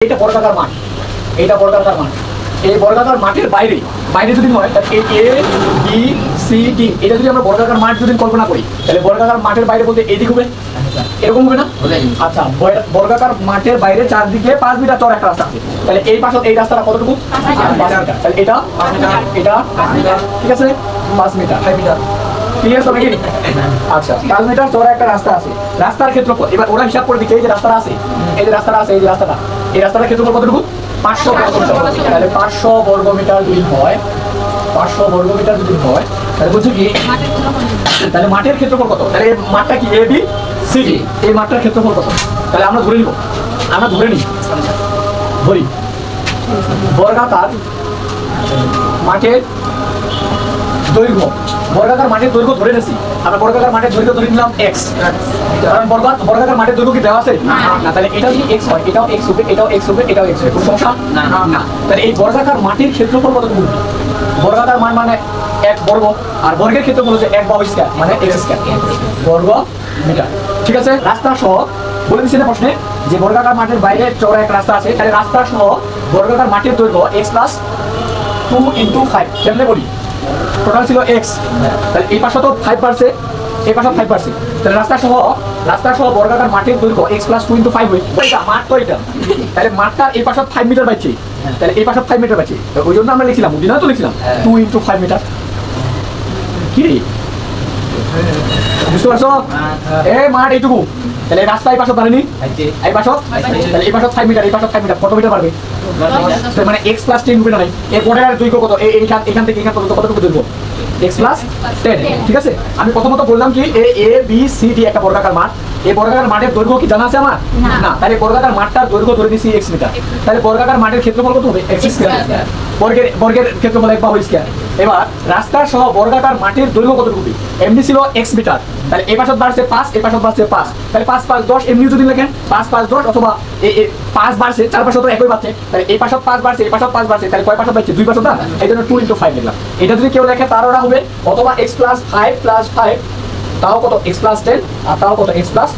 এটা বর্গাকার মাঠ, এটা বর্গাকার মাঠ। এই বর্গাকার মাঠের বাইরে বাইরে যদি হয় তাহলে এ বি সি ডি, এটা যদি আমরা বর্গাকার মাঠ যদি কল্পনা করি তাহলে বর্গাকার মাঠের বাইরে বলতে এদিক হবে, এরকম হবে না? আচ্ছা, বর্গাকার মাঠের বাইরে চারদিকে 5 মিটার চওড়া একটা রাস্তা আছে, তাহলে এই পাশে এই রাস্তাটা কতটুকু? 5 মিটার। তাহলে এটা 5 মিটার, এটা 5 মিটার, ঠিক আছে? 5 মিটার, 5 মিটার, ক্লিয়ার তো নাকি? আচ্ছা, 5 মিটার চওড়া একটা রাস্তা আছে, রাস্তার ক্ষেত্রফল এবার ওরা হিসাব করে দিচ্ছে। এই যে রাস্তাটা আছে, এই যে রাস্তাটা আছে, এই যে রাস্তাটা, এই রাস্তাটার ক্ষেত্রফল কতটুকু? 500 বর্গমিটার। তাহলে 500 বর্গমিটার যদি হয়, 500 বর্গমিটার যদি হয় তাহলে বলছো কি, তাহলে মাঠের ক্ষেত্রফল কত? তাহলে এই মাঠটা কি এ বি সি ডি, এই মাঠটার ক্ষেত্রফল কত? তাহলে আমরা ধরে নিব, আমরা ধরে নিই, ধরি বর্গাকার মাঠের দৈর্ঘ্য, বর্গাকার মাঠের দৈর্ঘ্য ধরে নিয়েছি আমরা, বর্গাকার মাঠের দৈর্ঘ্য ধরে নিলাম x, কারণ বর্গাকার মাঠের দৈর্ঘ্য কি দেওয়া আছে না? তাহলে এটা যদি x হয়, এটাও x হবে, এটাও x হবে, এটাও x হবে, কোনো সমস্যা না। তাহলে এই বর্গাকার মাঠের ক্ষেত্রফল কতটুকু? বর্গাকার মান মানে 1 বর্গ, আর বর্গের ক্ষেত্রফল হচ্ছে 1 বাহু স্কয়ার মানে x স্কয়ার বর্গ মিটার, ঠিক আছে? রাস্তা সহ বলে দিচ্ছি না প্রশ্নে যে বর্গাকার মাঠের বাইরে চওড়া একটা রাস্তা আছে, তাহলে রাস্তা সহ বর্গাকার মাঠের দৈর্ঘ্য x + 2 × 5, কেমনে বলি? টোটাল ছিল x, তাহলে এই পাশে তো 5 বাড়ছে, এই পাশে 5 বাড়ছে, তাহলে রাস্তা সহ বর্গাকার মাঠের দৈর্ঘ্য x + 2 × 5 হয়, এটা মাঠ তো এটা, তাহলে মাঠটা এই পাশে 5 মিটার বাড়ছে, তাহলে এই পাশে 5 মিটার বাড়ছে, তো ওই জন্য আমরা লিখছিলাম, বুঝি না তো লিখছিলাম 2 × 5 মিটার। কি রে, বুঝতে পারছো? এই মাঠ এইটুকু, তাহলে রাস্তা এই পাশে বাড়েনি, এই পাশে, তাহলে এই পাশে 5 মিটার, এই পাশে 5 মিটার, কত মিটার বাড়বে? মানে x + 10 মিটার নাই, এই বর্ডারের দৈর্ঘ্য কত? এখান থেকে এখান পর্যন্ত কতটুকু দৈর্ঘ্য? x + 10, ঠিক আছে? আমি প্রথমত বললাম কি এ বি সি ডি একটা বর্গাকার মাঠ, এই বর্গাকার মাঠের দৈর্ঘ্য কি জানা আছে আমার? না। তাহলে বর্গাকার মাঠটার দৈর্ঘ্য ধরে দিছি x মিটার, তাহলে বর্গাকার মাঠের ক্ষেত্রফল কত হবে? x স্কয়ার, বর্গের ক্ষেত্রফল 1 বাহু স্কয়ার। এবার রাস্তা সহ বর্গাকার মাঠের দৈর্ঘ্য কতটুকু? এমনি ছিল x মিটার, তাহলে এই পাশে বাড়ছে 5, এই পাশে বাড়ছে 5, তাহলে 5 + 10 এমনি যদি লেখেন 5 + 10, অথবা এই 5 বাড়ছে, চার পাশে তো একই বাড়ছে, তাহলে এই পাশে 5 বাড়ছে, এই পাশে 5 বাড়ছে, তাহলে কয় পাশে বাড়ছে? 2 পাশে, না? এই জন্য 2 × 5 লিখলাম। এটা যদি কেউ লেখে তার ওরা হবে, অথবা x + 5 + 5 তাও কত? x + 10, আর তাও কত? x + 10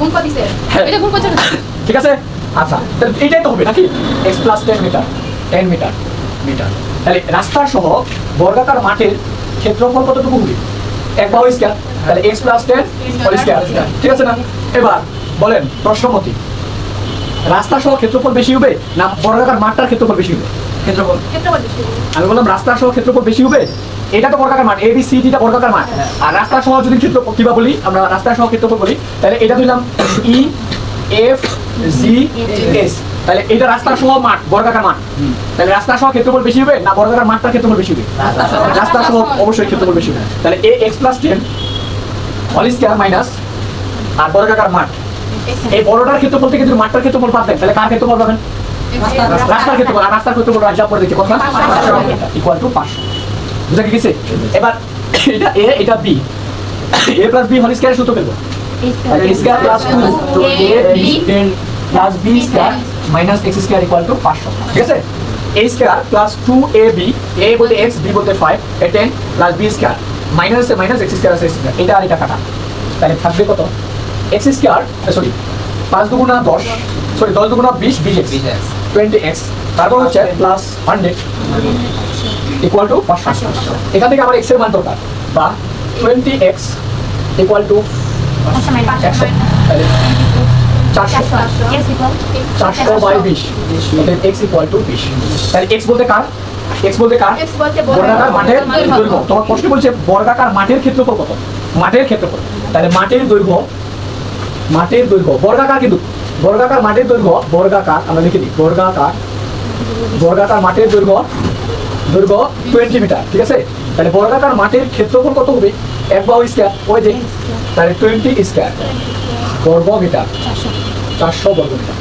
গুণ করে দিছে, এটা গুণ করতে, ঠিক আছে? আচ্ছা, তাহলে এইটাই তো হবে নাকি? x + 10 metre, 10 metre, metre. তাহলে রাস্তা সহ বর্গাকার মাঠের ক্ষেত্রফল কতটুকু হবে? 1 বাহু স্কয়ার, তাহলে x + 10 হোল স্কয়ার, ঠিক আছে না? এবার বলেন প্রশ্নমতি, রাস্তা সহ ক্ষেত্রফল বেশি হবে না বর্গাকার মাঠটার ক্ষেত্রফল বেশি হবে? ক্ষেত্রফল বেশি হবে। আমি বললাম রাস্তা সহ ক্ষেত্রফল বেশি হবে, এটা তো বর্গাকার মাঠ, এ বি সি ডিটা বর্গাকার মাঠ, আর রাস্তা সহ যদি ক্ষেত্রফল কিবা বলি আমরা, রাস্তা সহ ক্ষেত্রফল বলি, তাহলে এটা দিলাম ই এফ জি এস, তাহলে এটা রাস্তা সহ মাঠ, বর্গাকার মাঠ, তাহলে রাস্তা সহ ক্ষেত্রফল বেশি হবে না বর্গাকার মাঠটার ক্ষেত্রফল বেশি হবে? রাস্তা সহ অবশ্যই ক্ষেত্রফল বেশি হবে। তাহলে এ x + 10 হোল স্কয়ার মাইনাস আর বর্গাকার মাঠ, এই বড়টার ক্ষেত্রফল থেকে যদি মাঠটার ক্ষেত্রফল বাদ দেন তাহলে কার ক্ষেত্রফল পাবেন? রাস্তার ক্ষেত্রফল, আর রাস্তার ক্ষেত্রফল হিসাব করে দিচ্ছি কত? = 500, বুঝা গেছে? এবার এটা এ, এটা B, a + b whole square সূত্র পেলো, তাহলে a square + 2 a b 10 + b square minus x square = 500, ঠিক আছে? a স্কয়ার + 2ab, a বলতে x, b বলতে 5, a 10 + b square minus x square আছে, এটা আর এটা কাটা, তাহলে থাকবে কত? x square, sorry 5 × 2 = 10, sorry 10 × 2 = 20, 20x 20x, তারপর হচ্ছে প্লাস 100 = 500। এখান থেকে আমার x এর মান দরকার, বা 20x = 100, তাহলে 400/20, অতএব x = 20। তাহলে x বলতে কার? x বলতে বর্গাকার মাঠের দৈর্ঘ্য। তোমার প্রশ্ন বলছে বর্গাকার মাঠের ক্ষেত্রফল কত? মাঠের ক্ষেত্রফল, তাহলে মাঠের দৈর্ঘ্য বর্গাকার, কিন্তু বর্গাকার মাঠের দৈর্ঘ্য, বর্গাকার আমরা লিখে দিই, বর্গাকার মাঠের দৈর্ঘ্য 20 মিটার, ঠিক আছে? তাহলে বর্গাকার মাঠের ক্ষেত্রফল কত হবে? 1 বাহু স্কয়ার, ওই যে, তাহলে 20 স্কয়ার বর্গ মিটার, 400 বর্গ মিটার।